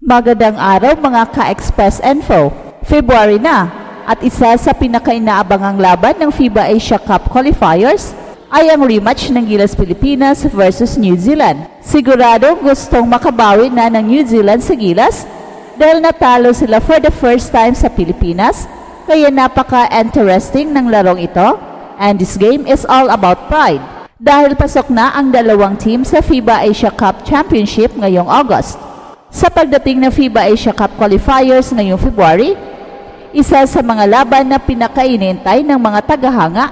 Magandang araw mga ka-Express Info. February na at isa sa pinakainaabangang laban ng FIBA Asia Cup qualifiers ay ang rematch ng Gilas Pilipinas versus New Zealand. Siguradong gustong makabawi na ng New Zealand sa Gilas dahil natalo sila for the first time sa Pilipinas, kaya napaka-interesting ng larong ito, and this game is all about pride dahil pasok na ang dalawang team sa FIBA Asia Cup Championship ngayong August. Sa pagdating ng FIBA Asia Cup qualifiers ngayong February, isa sa mga laban na pinakainintay ng mga tagahanga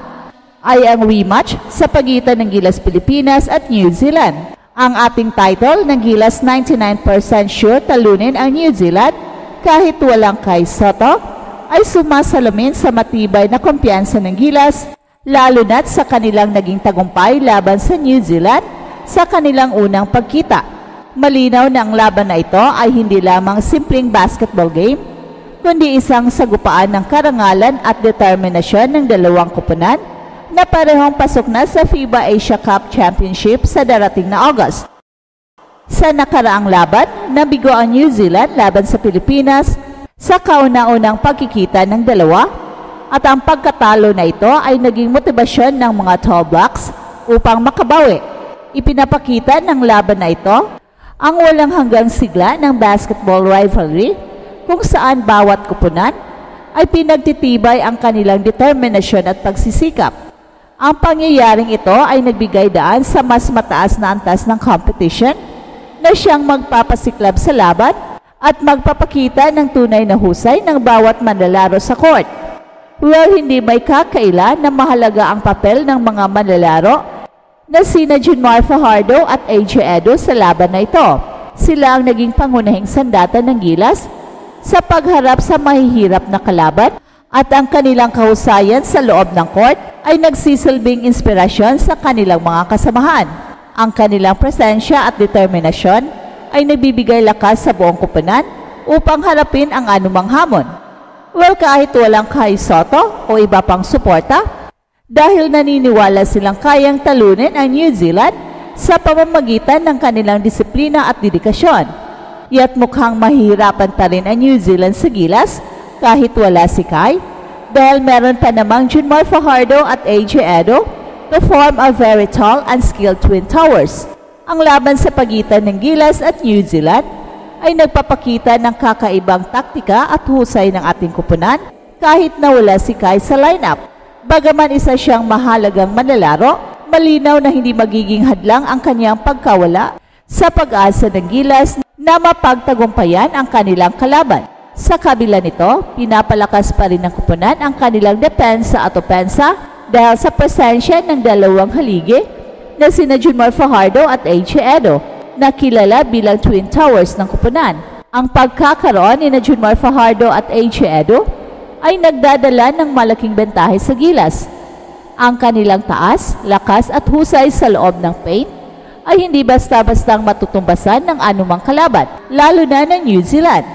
ay ang rematch sa pagitan ng Gilas Pilipinas at New Zealand. Ang ating title ng Gilas 99% sure talunin ang New Zealand kahit walang Kai Sotto ay sumasalamin sa matibay na kumpiyansa ng Gilas, lalo na't sa kanilang naging tagumpay laban sa New Zealand sa kanilang unang pagkita. Malinaw na ang laban na ito ay hindi lamang simpleng basketball game, kundi isang sagupaan ng karangalan at determinasyon ng dalawang koponan na parehong pasok na sa FIBA Asia Cup Championship sa darating na August. Sa nakaraang laban, nabigo ang New Zealand laban sa Pilipinas sa kauna-unang pagkikita ng dalawa, at ang pagkatalo na ito ay naging motibasyon ng mga Tall Blacks upang makabawi. Ipinapakita ng laban na ito ang walang hanggang sigla ng basketball rivalry kung saan bawat koponan ay pinagtitibay ang kanilang determinasyon at pagsisikap. Ang pangyayaring ito ay nagbigay daan sa mas mataas na antas ng competition na siyang magpapasiklab sa laban at magpapakita ng tunay na husay ng bawat manlalaro sa court. Well, hindi may kakaila na mahalaga ang papel ng mga manlalaro na sina Junmar Fajardo at AJ Edo sa laban na ito. Sila ang naging pangunahing sandata ng Gilas sa pagharap sa mahihirap na kalaban, at ang kanilang kahusayan sa loob ng court ay nagsisilbing inspirasyon sa kanilang mga kasamahan. Ang kanilang presensya at determinasyon ay nagbibigay lakas sa buong koponan upang harapin ang anumang hamon. Well, kahit walang Kai Sotto o iba pang suporta, dahil naniniwala silang kayang talunin ang New Zealand sa pamamagitan ng kanilang disiplina at dedikasyon. Ya't mukhang mahihirapan pa rin ang New Zealand sa Gilas kahit wala si Kai, dahil meron pa namang Junmar Fajardo at AJ Edo to form a very tall and skilled twin towers. Ang laban sa pagitan ng Gilas at New Zealand ay nagpapakita ng kakaibang taktika at husay ng ating koponan kahit na wala si Kai sa lineup. Bagaman isa siyang mahalagang manlalaro, malinaw na hindi magiging hadlang ang kanyang pagkawala sa pag-asa ng Gilas na mapagtagumpayan ang kanilang kalaban. Sa kabila nito, pinapalakas pa rin ng koponan ang kanilang depensa at opensa dahil sa presensya ng dalawang haligi na sina Junmar Fajardo at AJ Edo, na kilala bilang Twin Towers ng koponan. Ang pagkakaroon ni Junmar Fajardo at AJ Edo ay nagdadala ng malaking bentahe sa Gilas. Ang kanilang taas, lakas at husay sa loob ng paint ay hindi basta-bastang matutumbasan ng anumang kalaban, lalo na ng New Zealand.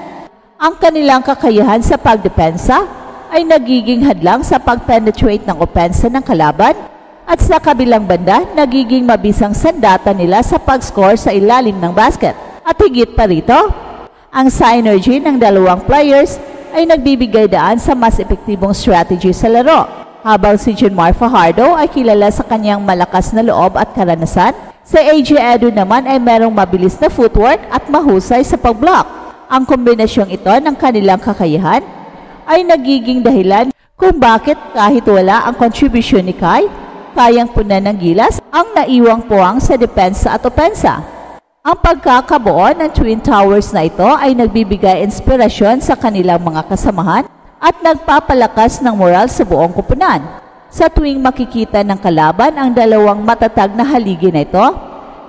Ang kanilang kakayahan sa pagdepensa ay nagiging hadlang sa pag-penetrate ng opensa ng kalaban, at sa kabilang banda, nagiging mabisang sandata nila sa pag-score sa ilalim ng basket. At higit pa rito, ang synergy ng dalawang players ay nagbibigay daan sa mas epektibong strategy sa laro. Habang si Junmar Fajardo ay kilala sa kanyang malakas na loob at karanasan, si AJ Edo naman ay merong mabilis na footwork at mahusay sa pag-block. Ang kombinasyong ito ng kanilang kakayahan ay nagiging dahilan kung bakit kahit wala ang kontribusyon ni Kai, kayang punan ng Gilas ang naiwang puwang sa depensa at opensa. Ang pagkakabuo ng Twin Towers na ito ay nagbibigay inspirasyon sa kanilang mga kasamahan at nagpapalakas ng moral sa buong koponan. Sa tuwing makikita ng kalaban ang dalawang matatag na haligi na ito,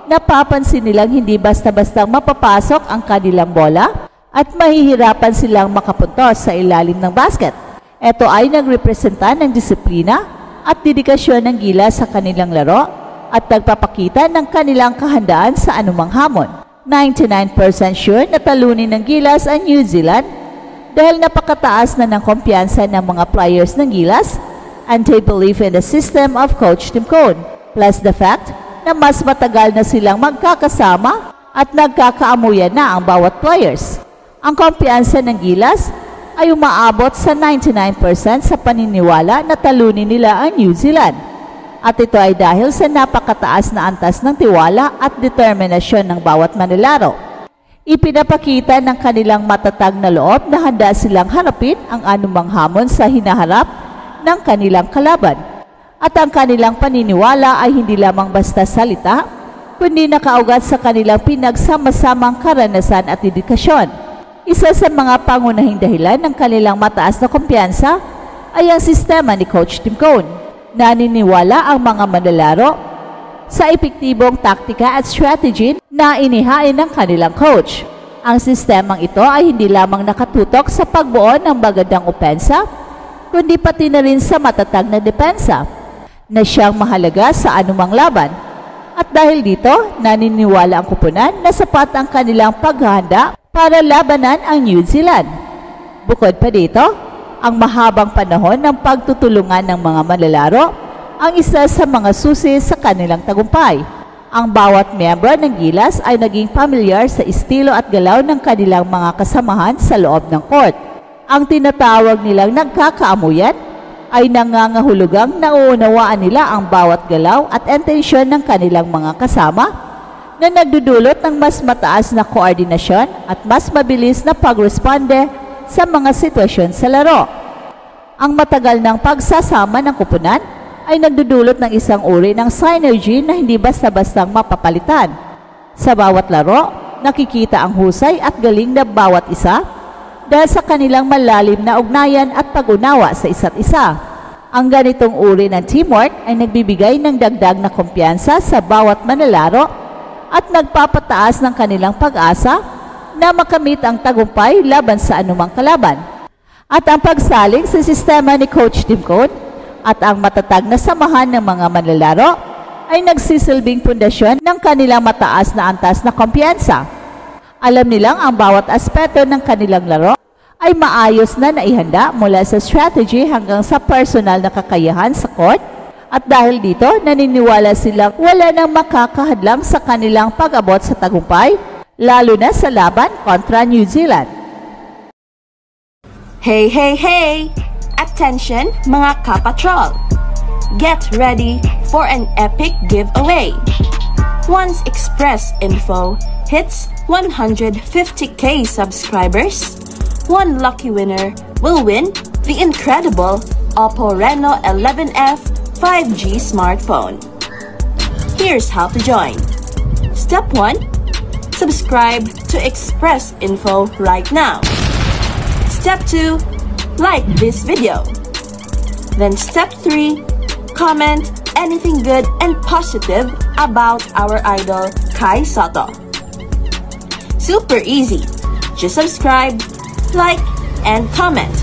napapansin nilang hindi basta-bastang mapapasok ang kanilang bola at mahihirapan silang makapuntos sa ilalim ng basket. Ito ay nagrepresenta ng disiplina at dedikasyon ng Gilas sa kanilang laro at nagpapakita ng kanilang kahandaan sa anumang hamon. 99% sure na talunin ng Gilas ang New Zealand dahil napakataas na ng kumpiyansa ng mga players ng Gilas, and they believe in the system of Coach Tim Cone, plus the fact na mas matagal na silang magkakasama at nagkakaamuyan na ang bawat players. Ang kumpiyansa ng Gilas ay umaabot sa 99% sa paniniwala na talunin nila ang New Zealand. At ito ay dahil sa napakataas na antas ng tiwala at determinasyon ng bawat manlalaro. Ipinapakita ng kanilang matatag na loob na handa silang harapin ang anumang hamon sa hinaharap ng kanilang kalaban. At ang kanilang paniniwala ay hindi lamang basta salita, kundi nakaugat sa kanilang pinagsama-samang karanasan at dedikasyon. Isa sa mga pangunahing dahilan ng kanilang mataas na kumpiyansa ay ang sistema ni Coach Tim Cone. Naniniwala ang mga manlalaro sa epektibong taktika at strategy na inihain ng kanilang coach. Ang sistemang ito ay hindi lamang nakatutok sa pagbuo ng magandang opensa, kundi pati na rin sa matatag na depensa na siyang mahalaga sa anumang laban. At dahil dito, naniniwala ang kupunan na sapat ang kanilang paghahanda para labanan ang New Zealand. Bukod pa dito, ang mahabang panahon ng pagtutulungan ng mga manlalaro ang isa sa mga susi sa kanilang tagumpay. Ang bawat miyembro ng Gilas ay naging pamilyar sa estilo at galaw ng kanilang mga kasamahan sa loob ng court. Ang tinatawag nilang nagkakaamuyan ay nangangahulugang nauunawaan nila ang bawat galaw at intensyon ng kanilang mga kasama na nagdudulot ng mas mataas na koordinasyon at mas mabilis na pagresponde sa mga sitwasyon sa laro. Ang matagal ng pagsasama ng kupunan ay nagdudulot ng isang uri ng synergy na hindi basta-bastang mapapalitan. Sa bawat laro, nakikita ang husay at galing na bawat isa dahil sa kanilang malalim na ugnayan at pag-unawa sa isa't isa. Ang ganitong uri ng teamwork ay nagbibigay ng dagdag na kumpiyansa sa bawat manlalaro at nagpapataas ng kanilang pag-asa na makamit ang tagumpay laban sa anumang kalaban. At ang pagsaling sa sistema ni Coach Tim Cone at ang matatag na samahan ng mga manlalaro ay nagsisilbing pundasyon ng kanilang mataas na antas na kumpiyansa. Alam nilang ang bawat aspeto ng kanilang laro ay maayos na naihanda mula sa strategy hanggang sa personal na kakayahan sa court. At dahil dito, naniniwala silang wala nang makakahadlang sa kanilang pag-abot sa tagumpay, lalo na sa laban kontra New Zealand. Hey, hey, hey! Attention mga kapatrol! Get ready for an epic giveaway! Once Express Info hits 150k subscribers, one lucky winner will win the incredible Oppo Reno 11F 5G smartphone. Here's how to join. Step 1. Subscribe to Express Info right now. Step 2. Like this video. Then step 3. Comment anything good and positive about our idol Kai Sotto. Super easy. Just subscribe, like, and comment.